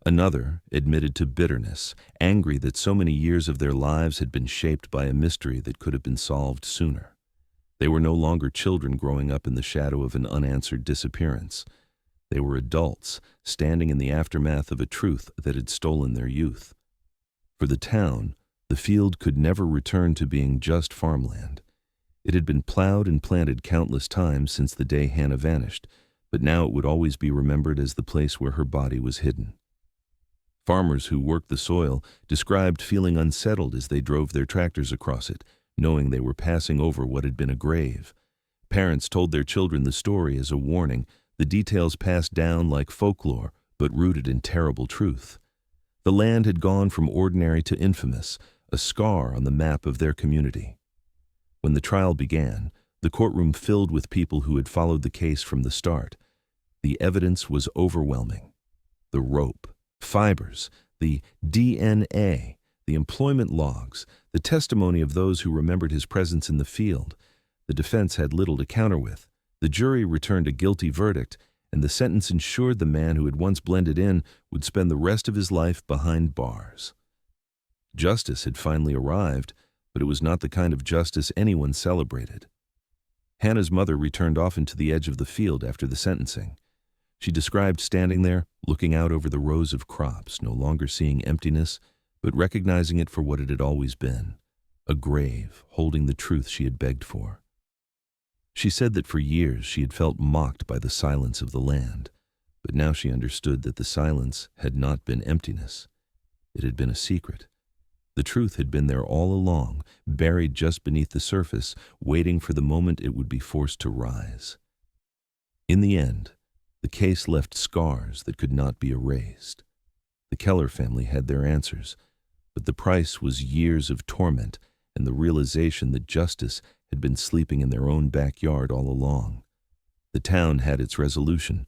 Another admitted to bitterness, angry that so many years of their lives had been shaped by a mystery that could have been solved sooner. They were no longer children growing up in the shadow of an unanswered disappearance. They were adults, standing in the aftermath of a truth that had stolen their youth. For the town, the field could never return to being just farmland. It had been plowed and planted countless times since the day Hannah vanished, but now it would always be remembered as the place where her body was hidden. Farmers who worked the soil described feeling unsettled as they drove their tractors across it, knowing they were passing over what had been a grave. Parents told their children the story as a warning, the details passed down like folklore, but rooted in terrible truth. The land had gone from ordinary to infamous, a scar on the map of their community. When the trial began, the courtroom filled with people who had followed the case from the start. The evidence was overwhelming. The rope, fibers, the DNA, the employment logs, the testimony of those who remembered his presence in the field. The defense had little to counter with. The jury returned a guilty verdict, and the sentence ensured the man who had once blended in would spend the rest of his life behind bars. Justice had finally arrived, but it was not the kind of justice anyone celebrated. Hannah's mother returned often to the edge of the field after the sentencing. She described standing there, looking out over the rows of crops, no longer seeing emptiness, but recognizing it for what it had always been, a grave holding the truth she had begged for. She said that for years she had felt mocked by the silence of the land, but now she understood that the silence had not been emptiness. It had been a secret. The truth had been there all along, buried just beneath the surface, waiting for the moment it would be forced to rise. In the end, the case left scars that could not be erased. The Keller family had their answers, but the price was years of torment and the realization that justice had been sleeping in their own backyard all along. The town had its resolution,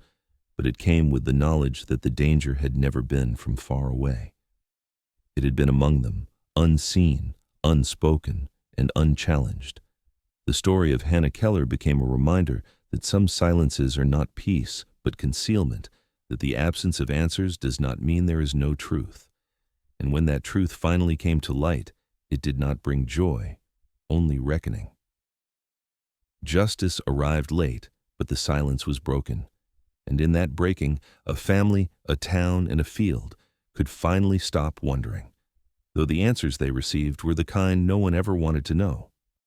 but it came with the knowledge that the danger had never been from far away. It had been among them, unseen, unspoken, and unchallenged. The story of Hannah Keller became a reminder that some silences are not peace, but concealment, that the absence of answers does not mean there is no truth. And when that truth finally came to light, it did not bring joy, only reckoning. Justice arrived late, but the silence was broken. And in that breaking, a family, a town, and a field could finally stop wondering, though the answers they received were the kind no one ever wanted to know.